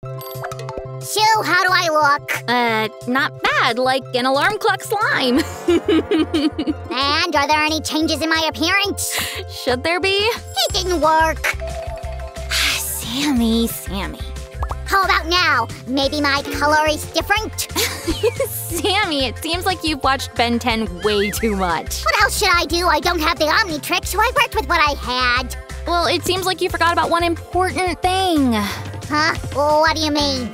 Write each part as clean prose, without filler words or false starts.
Sue, how do I look? Not bad, like an alarm clock slime. And are there any changes in my appearance? Should there be? It didn't work. Sammy. How about now? Maybe my color is different? Sammy, it seems like you've watched Ben 10 way too much. What else should I do? I don't have the Omnitrix, so I worked with what I had. Well, it seems like you forgot about one important thing. Huh? What do you mean?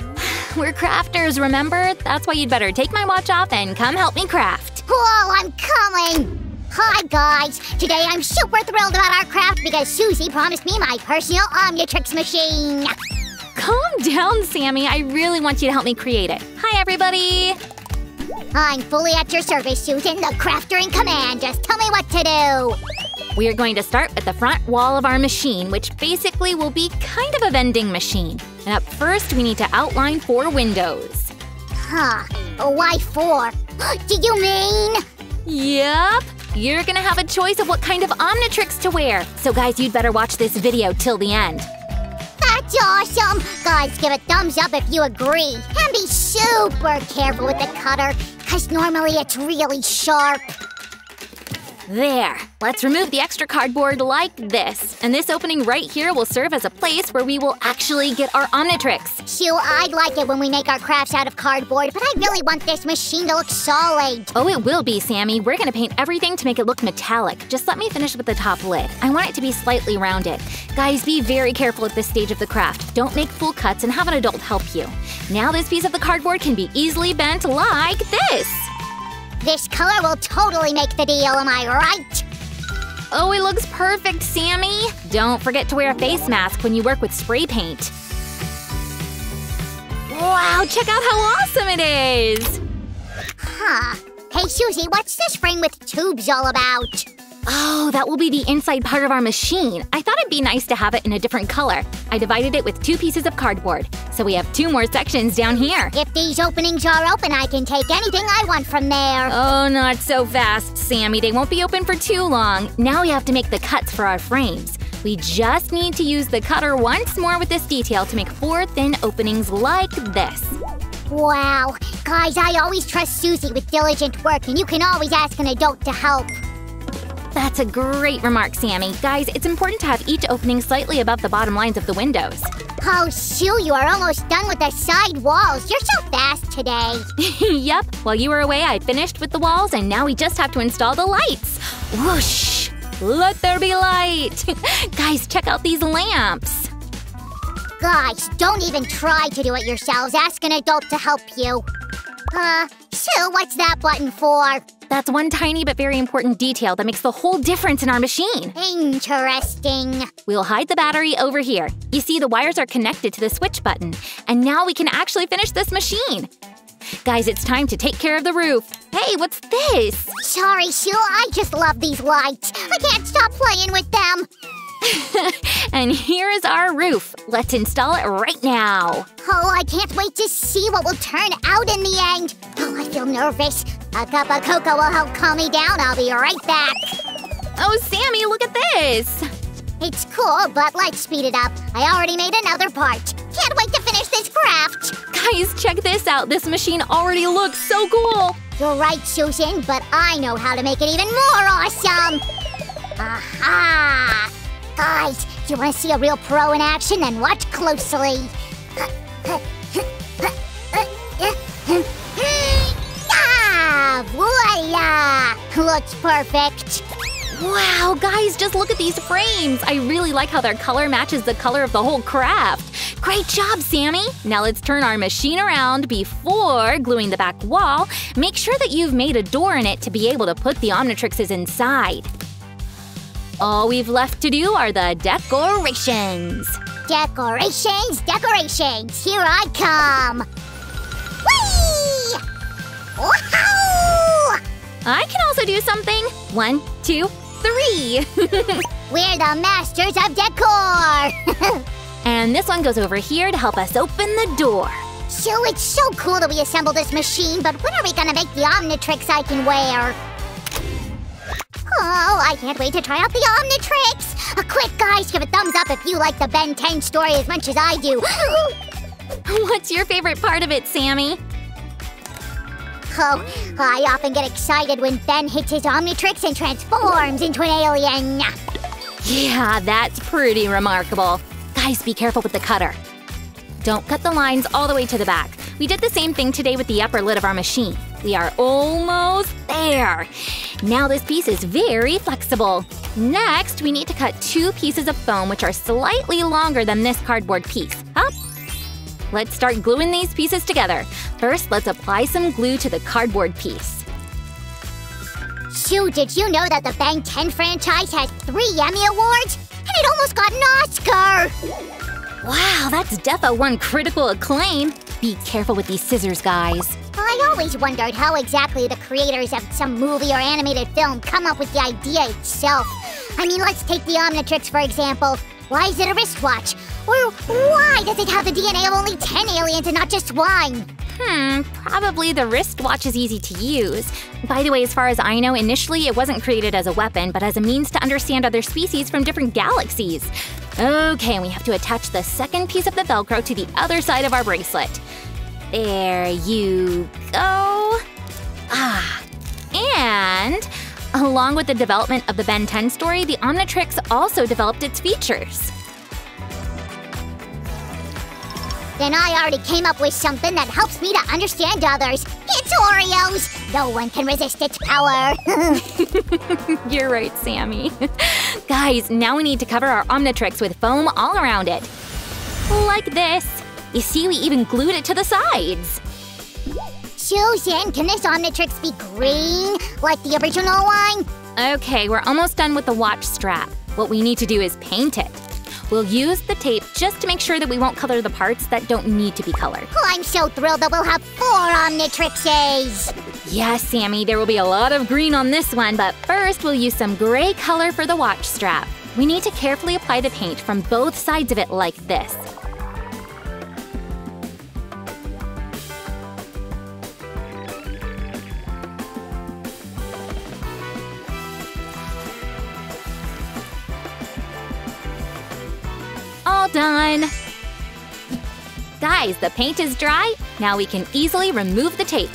We're crafters, remember? That's why you'd better take my watch off and come help me craft. Whoa, I'm coming! Hi, guys. Today I'm super thrilled about our craft because Suzy promised me my personal Omnitrix Machine. Calm down, Sammy. I really want you to help me create it. Hi, everybody. I'm fully at your service, Susan, the crafter in command. Just tell me what to do. We are going to start at the front wall of our machine, which basically will be kind of a vending machine. And up first, we need to outline 4 windows. Huh. Why 4? Do you mean? Yep. You're gonna have a choice of what kind of Omnitrix to wear. So guys, you'd better watch this video till the end. That's awesome! Guys, give a thumbs up if you agree. And be super careful with the cutter, because normally it's really sharp. There. Let's remove the extra cardboard like this. And this opening right here will serve as a place where we will actually get our Omnitrix. Shoo, I'd like it when we make our crafts out of cardboard, but I really want this machine to look solid. Oh, it will be, Sammy. We're gonna paint everything to make it look metallic. Just let me finish with the top lid. I want it to be slightly rounded. Guys, be very careful at this stage of the craft. Don't make full cuts and have an adult help you. Now this piece of the cardboard can be easily bent like this. This color will totally make the deal, am I right? Oh, it looks perfect, Sammy! Don't forget to wear a face mask when you work with spray paint. Wow, check out how awesome it is! Huh. Hey, Suzy, what's this frame with tubes all about? Oh, that will be the inside part of our machine. I thought it'd be nice to have it in a different color. I divided it with 2 pieces of cardboard. So we have 2 more sections down here. If these openings are open, I can take anything I want from there. Oh, not so fast, Sammy. They won't be open for too long. Now we have to make the cuts for our frames. We just need to use the cutter once more with this detail to make 4 thin openings like this. Wow. Guys, I always trust Suzy with diligent work, and you can always ask an adult to help. That's a great remark, Sammy. Guys, it's important to have each opening slightly above the bottom lines of the windows. Oh, Sue, you are almost done with the side walls. You're so fast today. Yep. While you were away, I finished with the walls, and now we just have to install the lights. Whoosh! Let there be light! Guys, check out these lamps. Guys, don't even try to do it yourselves. Ask an adult to help you. Sue, what's that button for? That's one tiny but very important detail that makes the whole difference in our machine. Interesting. We'll hide the battery over here. You see, the wires are connected to the switch button. And now we can actually finish this machine. Guys, it's time to take care of the roof. Hey, what's this? Sorry, Sue, I just love these lights. I can't stop playing with them. And here is our roof. Let's install it right now. Oh, I can't wait to see what will turn out in the end. Oh, I feel nervous. A cup of cocoa will help calm me down. I'll be right back. Oh, Sammy, look at this. It's cool, but let's speed it up. I already made another part. Can't wait to finish this craft. Guys, check this out. This machine already looks so cool. You're right, Susan, but I know how to make it even more awesome. Aha! Guys, if you want to see a real pro in action, then watch closely. Ah, voila! Looks perfect. Wow, guys, just look at these frames. I really like how their color matches the color of the whole craft. Great job, Sammy. Now let's turn our machine around before gluing the back wall. Make sure that you've made a door in it to be able to put the Omnitrixes inside. All we've left to do are the decorations. Decorations, decorations, here I come. Whee! Woohoo! I can also do something. 1, 2, 3. We're the masters of decor. And this one goes over here to help us open the door. So it's so cool that we assembled this machine, but when are we gonna make the Omnitrix I can wear? Oh, I can't wait to try out the Omnitrix! Quick, guys, give a thumbs up if you like the Ben 10 story as much as I do. What's your favorite part of it, Sammy? Oh, I often get excited when Ben hits his Omnitrix and transforms into an alien. Yeah, that's pretty remarkable. Guys, be careful with the cutter. Don't cut the lines all the way to the back. We did the same thing today with the upper lid of our machine. We are almost there. Now this piece is very flexible. Next, we need to cut 2 pieces of foam which are slightly longer than this cardboard piece. Up. Let's start gluing these pieces together. First, let's apply some glue to the cardboard piece. Sue, did you know that the Ben 10 franchise has 3 Emmy Awards? And it almost got an Oscar! Wow, that's defo won critical acclaim. Be careful with these scissors, guys. I always wondered how exactly the creators of some movie or animated film come up with the idea itself. I mean, let's take the Omnitrix, for example. Why is it a wristwatch? Or why does it have the DNA of only 10 aliens and not just 1? Probably the wristwatch is easy to use. By the way, as far as I know, initially it wasn't created as a weapon, but as a means to understand other species from different galaxies. Okay, and we have to attach the second piece of the Velcro to the other side of our bracelet. There you go. And along with the development of the Ben 10 story, the Omnitrix also developed its features. Then I already came up with something that helps me to understand others. It's Oreos! No one can resist its power. You're right, Sammy. Guys, now we need to cover our Omnitrix with foam all around it. Like this. You see, we even glued it to the sides. Susan, can this Omnitrix be green, like the original one? Okay, we're almost done with the watch strap. What we need to do is paint it. We'll use the tape just to make sure that we won't color the parts that don't need to be colored. Oh, I'm so thrilled that we'll have 4 Omnitrixes! Yes, Sammy, there will be a lot of green on this one, but first we'll use some gray color for the watch strap. We need to carefully apply the paint from both sides of it like this. All done! Guys, the paint is dry. Now we can easily remove the tape.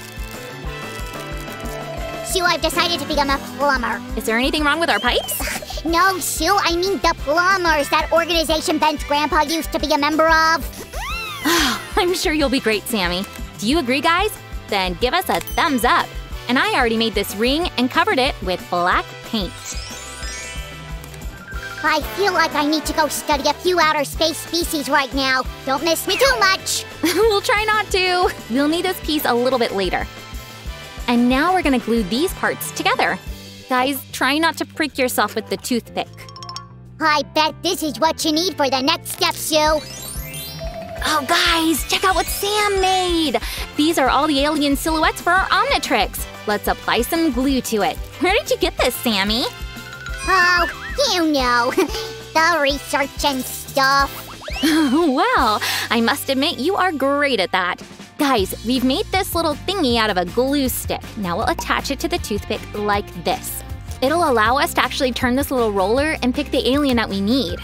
Sue, I've decided to become a plumber. Is there anything wrong with our pipes? No, Sue, I mean the plumbers, that organization Ben's grandpa used to be a member of. I'm sure you'll be great, Sammy. Do you agree, guys? Then give us a thumbs up. And I already made this ring and covered it with black paint. I feel like I need to go study a few outer space species right now. Don't miss me too much. We'll try not to. We'll need this piece a little bit later. And now we're gonna glue these parts together. Guys, try not to prick yourself with the toothpick. I bet this is what you need for the next step, Sue. Oh, guys, check out what Sam made. These are all the alien silhouettes for our Omnitrix. Let's apply some glue to it. Where did you get this, Sammy? Oh, you know, the research and stuff. Well, I must admit you are great at that. Guys, we've made this little thingy out of a glue stick. Now we'll attach it to the toothpick like this. It'll allow us to actually turn this little roller and pick the alien that we need.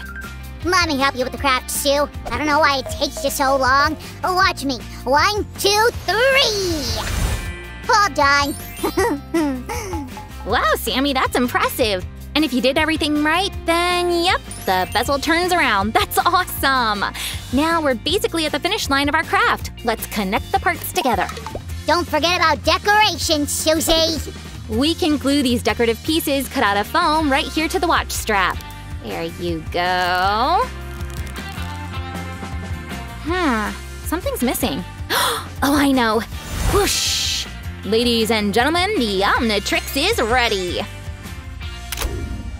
Let me help you with the craft, Sue. I don't know why it takes you so long. Watch me. 1, 2, 3. All done. Wow, Sammy, that's impressive. And if you did everything right, then yep, the bezel turns around. That's awesome! Now we're basically at the finish line of our craft. Let's connect the parts together. Don't forget about decorations, Suzy. We can glue these decorative pieces cut out of foam right here to the watch strap. There you go. Something's missing. Oh, I know. Whoosh! Ladies and gentlemen, the Omnitrix is ready.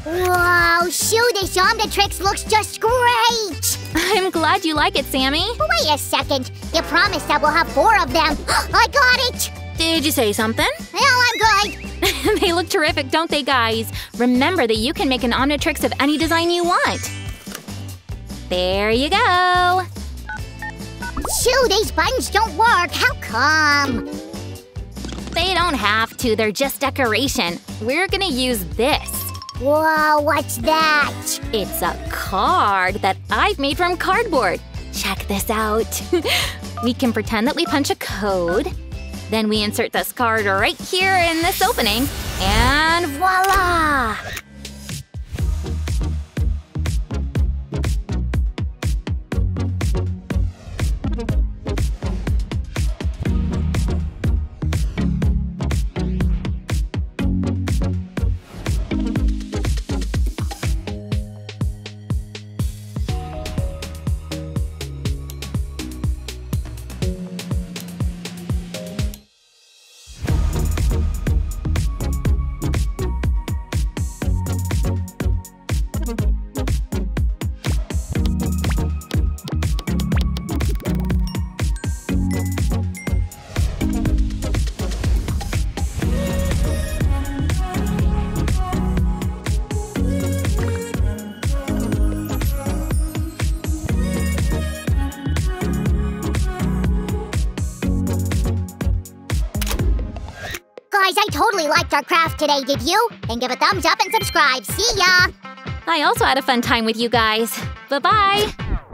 Wow, Sue, this Omnitrix looks just great! I'm glad you like it, Sammy. Wait a second. You promised that we'll have 4 of them. I got it! Did you say something? No, I'm good. They look terrific, don't they, guys? Remember that you can make an Omnitrix of any design you want. There you go. Sue, these buttons don't work. How come? They don't have to. They're just decoration. We're gonna use this. Whoa, what's that? It's a card that I've made from cardboard. Check this out. We can pretend that we punch a code. Then we insert this card right here in this opening. And voila! Guys, I totally liked our craft today, did you? And give a thumbs up and subscribe. See ya! I also had a fun time with you guys. Bye-bye!